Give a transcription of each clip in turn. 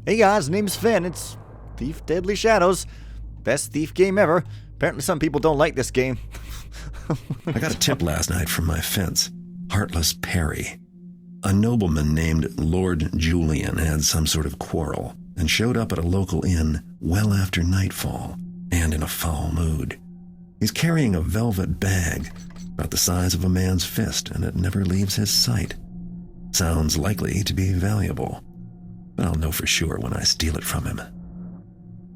Hey guys, name's Finn. It's Thief Deadly Shadows. Best thief game ever. Apparently some people don't like this game. I got a tip last night from my fence. Heartless Perry. A nobleman named Lord Julian had some sort of quarrel and showed up at a local inn well after nightfall and in a foul mood. He's carrying a velvet bag about the size of a man's fist, and it never leaves his sight. Sounds likely to be valuable, but I'll know for sure when I steal it from him.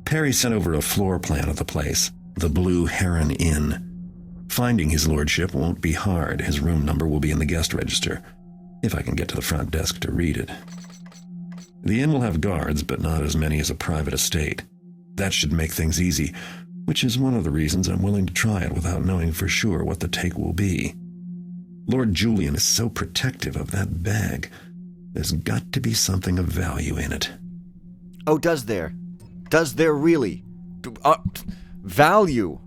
Perry sent over a floor plan of the place, the Blue Heron Inn. Finding his lordship won't be hard. His room number will be in the guest register, if I can get to the front desk to read it. The inn will have guards, but not as many as a private estate. That should make things easy, which is one of the reasons I'm willing to try it without knowing for sure what the take will be. Lord Julian is so protective of that bag. There's got to be something of value in it. Oh, does there? Does there really? Value?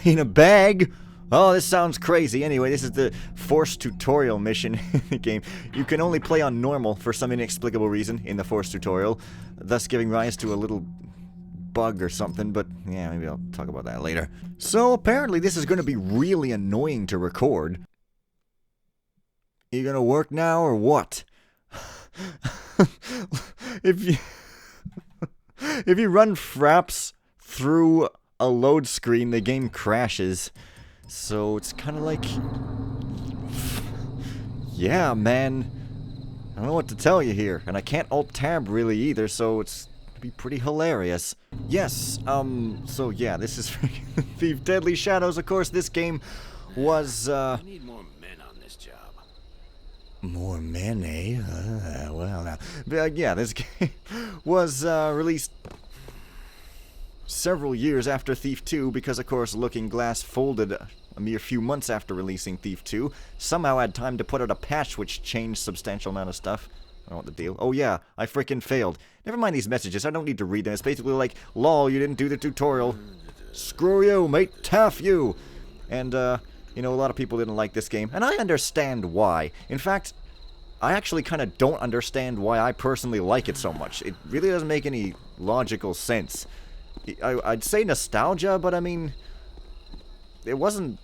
In a bag? Oh, this sounds crazy. Anyway, this is the Force tutorial mission in the game. You can only play on normal for some inexplicable reason in the Force tutorial, thus giving rise to a little bug or something, but yeah, maybe I'll talk about that later. So apparently this is going to be really annoying to record. You gonna work now or what? If you run fraps through a load screen, the game crashes. So it's kind of like, yeah, man. I don't know what to tell you here, and I can't alt-tab really either, so it's gonna be pretty hilarious. Yes, so yeah, this is Thief Deadly Shadows. Of course, this game was, I need more men on this job. More men, eh? Well, yeah, this game was released several years after Thief 2, because, of course, Looking Glass folded a mere few months after releasing Thief 2. Somehow had time to put out a patch which changed substantial amount of stuff. I don't know what the deal. Oh yeah, I frickin' failed. Never mind these messages, I don't need to read them. It's basically like, lol, you didn't do the tutorial. Screw you, mate, taff you. And, you know, a lot of people didn't like this game, and I understand why. In fact, I actually kind of don't understand why I personally like it so much. It really doesn't make any logical sense. I'd say nostalgia, but I mean, it wasn't...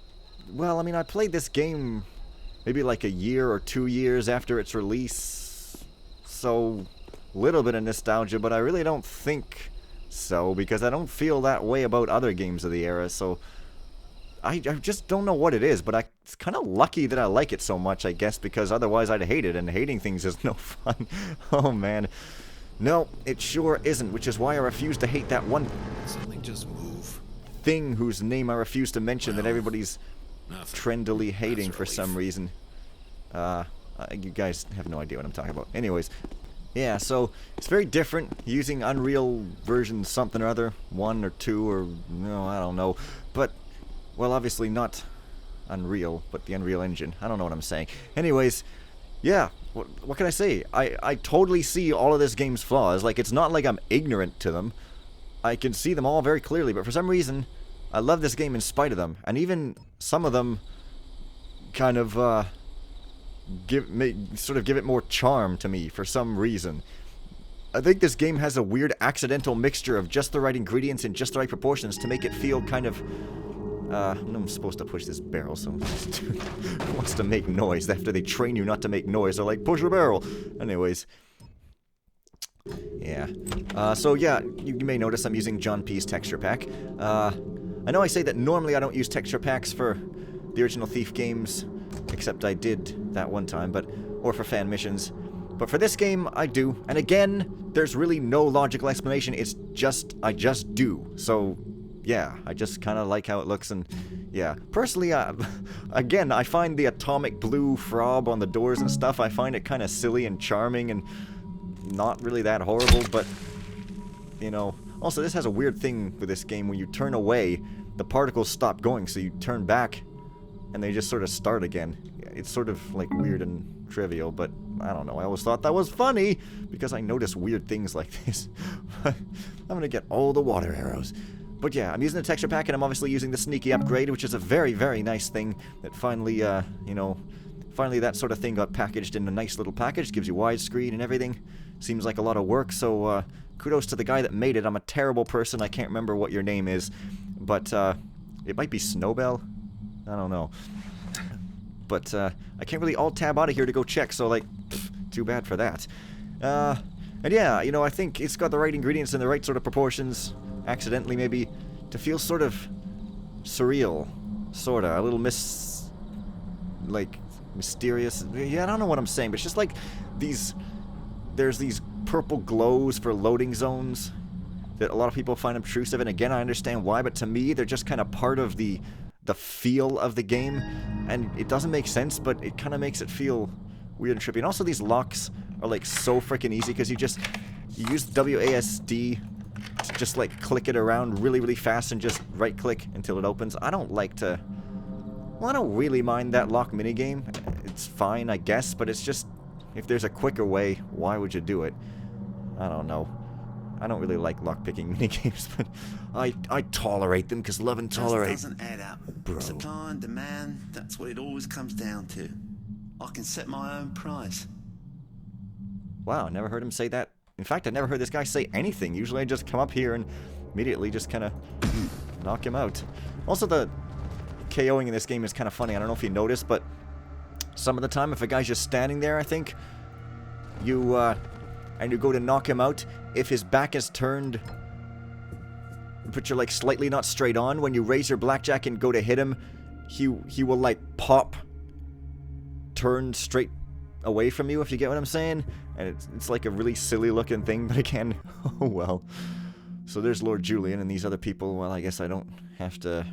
Well, I mean, I played this game maybe like a year or 2 years after its release, so a little bit of nostalgia, but I really don't think so, because I don't feel that way about other games of the era, so I just don't know what it is, but it's kind of lucky that I like it so much, I guess, because otherwise I'd hate it, and hating things is no fun. Oh, man. No, it sure isn't, which is why I refuse to hate that one Something just move. thing whose name I refuse to mention that everybody's trendily hating for some reason. You guys have no idea what I'm talking about. Anyways, yeah, so it's very different using Unreal version something or other, 1 or 2 or, no, I don't know, but, well, obviously not Unreal, but the Unreal Engine. I don't know what I'm saying. Anyways, yeah, what can I say? I totally see all of this game's flaws. Like, it's not like I'm ignorant to them. I can see them all very clearly, but for some reason, I love this game in spite of them. And even some of them kind of, give it more charm to me for some reason. I think this game has a weird accidental mixture of just the right ingredients in just the right proportions to make it feel kind of... I'm supposed to push this barrel, so who wants to make noise after they train you not to make noise? They're like, push a barrel. Anyways. Yeah. So yeah, you may notice I'm using John P's texture pack. I know I say that normally I don't use texture packs for the original Thief games, except I did that one time, or for fan missions. But for this game, I do. And again, there's really no logical explanation. It's just, I just do. So... yeah, I just kind of like how it looks, and yeah. Personally, again, I find the atomic blue frob on the doors and stuff, I find it kind of silly and charming and not really that horrible, but, you know. Also, this has a weird thing with this game. When you turn away, the particles stop going, so you turn back, and they just sort of start again. It's sort of, like, weird and trivial, but I don't know. I always thought that was funny, because I notice weird things like this. I'm gonna get all the water arrows. But yeah, I'm using the texture pack, and I'm obviously using the sneaky upgrade, which is a very, very nice thing that finally, you know, finally that sort of thing got packaged in a nice little package, gives you widescreen and everything. Seems like a lot of work, so kudos to the guy that made it. I'm a terrible person, I can't remember what your name is, but it might be Snobel? I don't know. But I can't really alt-tab out of here to go check, so like, too bad for that. And yeah, you know, I think it's got the right ingredients and the right sort of proportions, accidentally maybe, to feel sort of surreal, sorta, a little mysterious. Yeah, I don't know what I'm saying, but it's just like there's these purple glows for loading zones that a lot of people find obtrusive, and again, I understand why, but to me, they're just kind of part of the feel of the game, and it doesn't make sense, but it kind of makes it feel weird and trippy. And also, these locks are like so freaking easy because you use WASD to just like click it around really, really fast and just right click until it opens. I don't really mind that lock minigame. It's fine, I guess, but it's just, if there's a quicker way, why would you do it? I don't know. I don't really like lockpicking minigames, but I tolerate them because love and tolerate. Just doesn't add up. Bro. Supply and demand, that's what it always comes down to. I can set my own price. Wow, I never heard him say that. In fact, I never heard this guy say anything. Usually I just come up here and immediately just kind of knock him out. Also, the KOing in this game is kind of funny. I don't know if you noticed, but some of the time, if a guy's just standing there, I think, and you go to knock him out, if his back is turned, but you're like slightly not straight on, when you raise your blackjack and go to hit him, he will like pop, turn straight away from you, if you get what I'm saying. And it's like a really silly looking thing, but again, oh well. So there's Lord Julian, and these other people, well, I guess I don't have to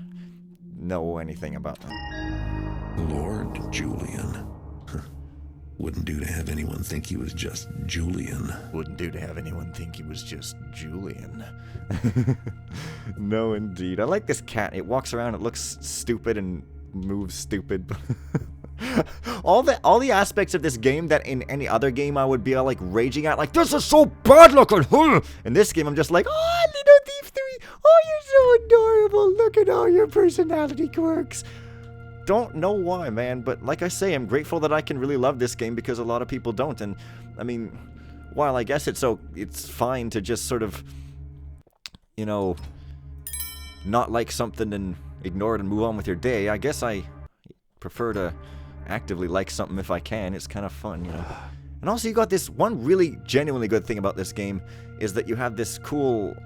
know anything about them. Lord Julian. Wouldn't do to have anyone think he was just Julian. Wouldn't do to have anyone think he was just Julian. No, indeed. I like this cat. It walks around, it looks stupid and moves stupid. all the aspects of this game that in any other game I would be like raging at, like, this is so bad looking. In this game I'm just like, oh, Little Thief 3, oh, you're so adorable. Look at all your personality quirks. Don't know why, man, but like I say, I'm grateful that I can really love this game because a lot of people don't. And I mean, while I guess it's fine to just sort of, you know, not like something and ignore it and move on with your day, I guess I prefer to actively like something if I can. It's kind of fun, you know. And also, you got this one really genuinely good thing about this game is that you have this cool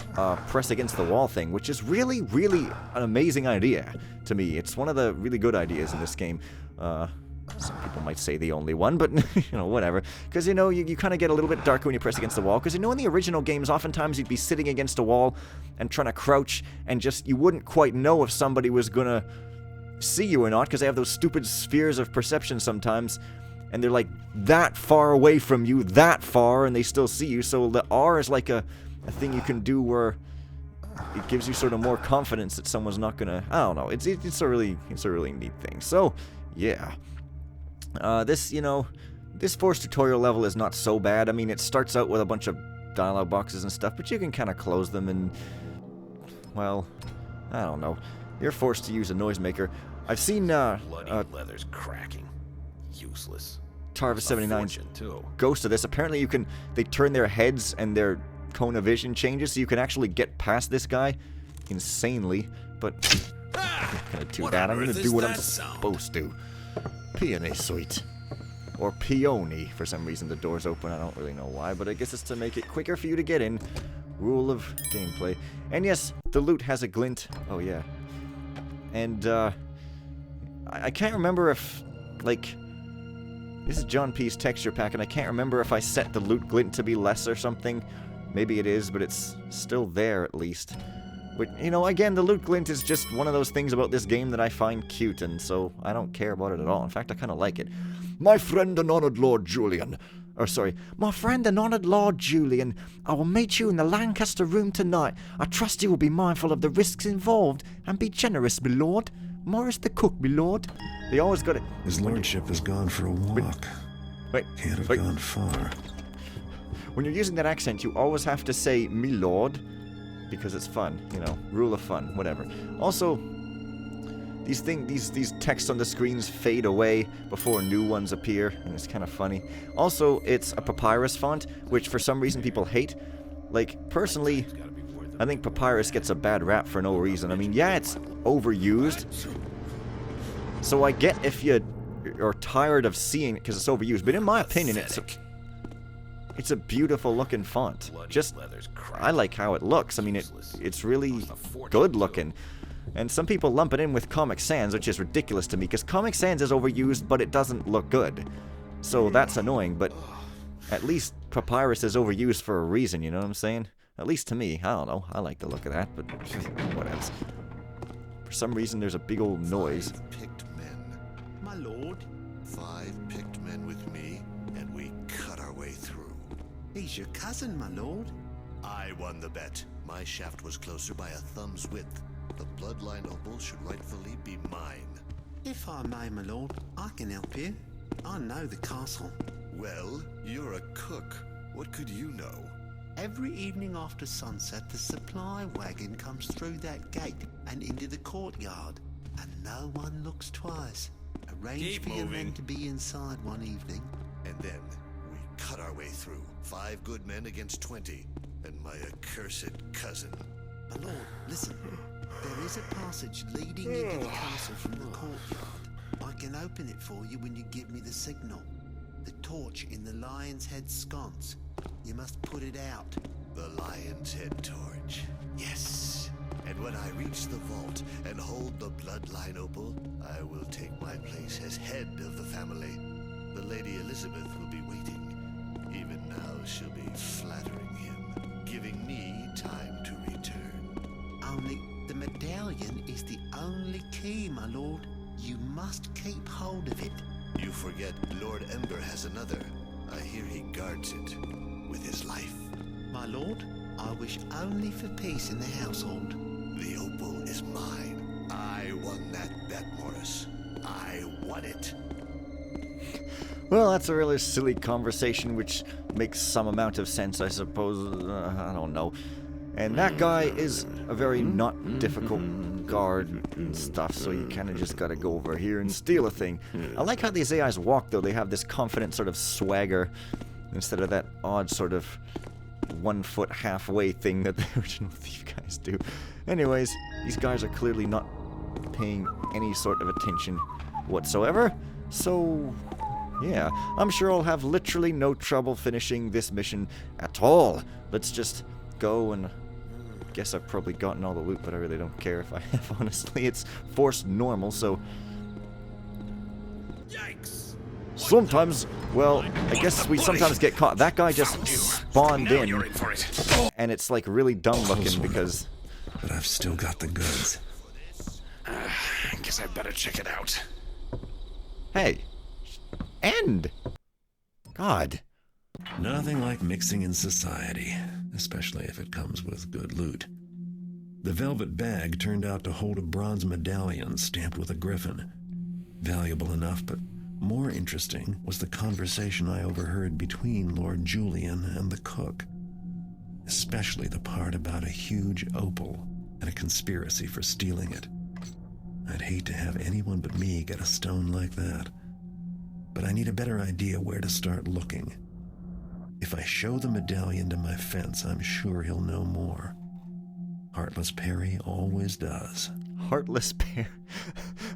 press against the wall thing, which is really, really an amazing idea to me. It's one of the really good ideas in this game. Some people might say the only one, but, you know, whatever. Because, you know, you kind of get a little bit darker when you press against the wall. Because, you know, in the original games, oftentimes you'd be sitting against a wall and trying to crouch, and just, you wouldn't quite know if somebody was going to see you or not, because they have those stupid spheres of perception sometimes. And they're like that far away from you, that far, and they still see you. So the R is like a thing you can do where it gives you sort of more confidence that someone's not gonna. I don't know. It's a really neat thing. So yeah, this forced tutorial level is not so bad. I mean, it starts out with a bunch of dialogue boxes and stuff, but you can kind of close them and, well, I don't know. You're forced to use a noisemaker. I've seen Bloody leather's cracking. Useless. Tarvis79's ghost of this. Apparently they turn their heads and their cone of vision changes, so you can actually get past this guy insanely, but I'm not gonna do that. I'm gonna do what I'm supposed to. Peony suite. Or peony. For some reason the door's open, I don't really know why, but I guess it's to make it quicker for you to get in. Rule of gameplay. And yes, the loot has a glint. Oh yeah. And I can't remember if, like, this is John P's texture pack, and I can't remember if I set the loot glint to be less or something. Maybe it is, but it's still there at least. But, you know, again, the loot glint is just one of those things about this game that I find cute, and so I don't care about it at all. In fact, I kind of like it. My friend and honored Lord Julian. My friend and honored Lord Julian, I will meet you in the Lancaster room tonight. I trust you will be mindful of the risks involved, and be generous, my lord. Morris the cook, my lord. They always got it. His lordship has gone for a walk. Wait. Can't have gone far. When you're using that accent, you always have to say, me lord, because it's fun, you know, rule of fun, whatever. Also, these texts on the screens fade away before new ones appear, and it's kind of funny. Also, it's a papyrus font, which for some reason people hate. Like, personally, I think papyrus gets a bad rap for no reason. I mean, yeah, it's overused. So I get if you are tired of seeing it because it's overused, but in my opinion, it's a beautiful looking font. Just, I like how it looks. I mean, it's really good looking. And some people lump it in with Comic Sans, which is ridiculous to me, because Comic Sans is overused, but it doesn't look good. So that's annoying, but at least Papyrus is overused for a reason, you know what I'm saying? At least to me. I don't know. I like the look of that, but what else? For some reason, there's a big old noise. 5 picked men. My lord, 5 picked men with me, and we cut our way through. he's your cousin, my lord. I won the bet. My shaft was closer by a thumb's width. The bloodline opal should rightfully be mine. If I may, my lord, I can help you. I know the castle. Well, you're a cook. What could you know? Every evening after sunset, the supply wagon comes through that gate and into the courtyard, and no one looks twice. Arrange for your men to be inside one evening. And then we cut our way through. 5 good men against 20, and my accursed cousin. My lord, listen. There is a passage leading into the castle from the courtyard. I can open it for you when you give me the signal. The torch in the Lion's Head sconce. You must put it out. The Lion's Head torch. Yes. And when I reach the vault and hold the bloodline opal, I will take my place as head of the family. The Lady Elizabeth will be waiting. Even now she'll be flattering him, giving me time to return. Only the medallion is the only key, my lord. You must keep hold of it. You forget Lord Ember has another. I hear he guards it with his life. My lord, I wish only for peace in the household. The opal is mine. I won that bet, Morris. I won it. Well, that's a really silly conversation, which makes some amount of sense, I suppose. I don't know. And that guy is a very not difficult guard and stuff, so you kind of just gotta go over here and steal a thing. I like how these AIs walk, though. They have this confident sort of swagger instead of that odd sort of 1 foot halfway thing that the original Thief guys do. Anyways, these guys are clearly not paying any sort of attention whatsoever, so yeah, I'm sure I'll have literally no trouble finishing this mission at all. Let's just go, and guess I've probably gotten all the loot, but I really don't care if I have, honestly. It's forced normal, so Yikes! sometimes, well, I guess we sometimes get caught. That guy just spawned Now in, you're in for it. and it's like really dumb looking one. because But I've still got the goods. Guess I better check it out. hey, end. God. Nothing like mixing in society, especially if it comes with good loot. The velvet bag turned out to hold a bronze medallion stamped with a griffin. Valuable enough, but more interesting was the conversation I overheard between Lord Julian and the cook. Especially the part about a huge opal and a conspiracy for stealing it. I'd hate to have anyone but me get a stone like that. But I need a better idea where to start looking. If I show the medallion to my fence, I'm sure he'll know more. Heartless Perry always does. Heartless Bear.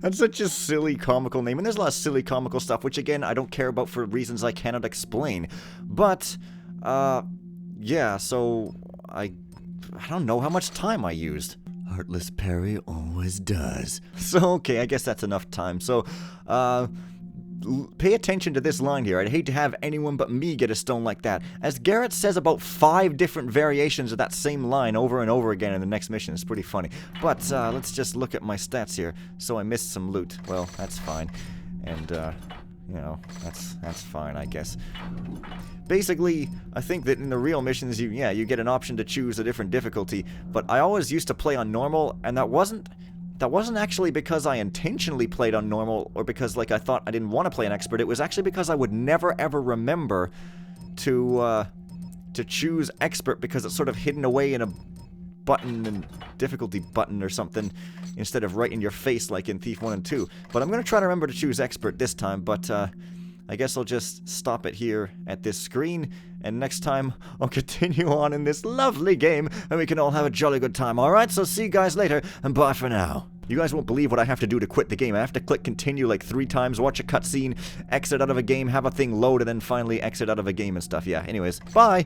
That's such a silly comical name, and there's a lot of silly comical stuff, which again, I don't care about for reasons I cannot explain. But, yeah, so I don't know how much time I used. Heartless Perry always does. So, okay, I guess that's enough time. So, pay attention to this line here. I'd hate to have anyone but me get a stone like that. As Garrett says about 5 different variations of that same line over and over again in the next mission. It's pretty funny. But let's just look at my stats here. So I missed some loot. Well, that's fine. And, you know, that's fine, I guess. Basically, I think that in the real missions, you get an option to choose a different difficulty. But I always used to play on normal, and that wasn't actually because I intentionally played on normal or because, like, I thought I didn't want to play an expert. It was actually because I would never, ever remember to choose expert because it's sort of hidden away in a button and difficulty button or something instead of right in your face like in Thief 1 and 2. But I'm going to try to remember to choose expert this time, but I guess I'll just stop it here at this screen, and next time I'll continue on in this lovely game, and we can all have a jolly good time. Alright, so see you guys later, and bye for now. You guys won't believe what I have to do to quit the game. I have to click continue like 3 times, watch a cutscene, exit out of a game, have a thing load, and then finally exit out of a game and stuff. Yeah, anyways, bye!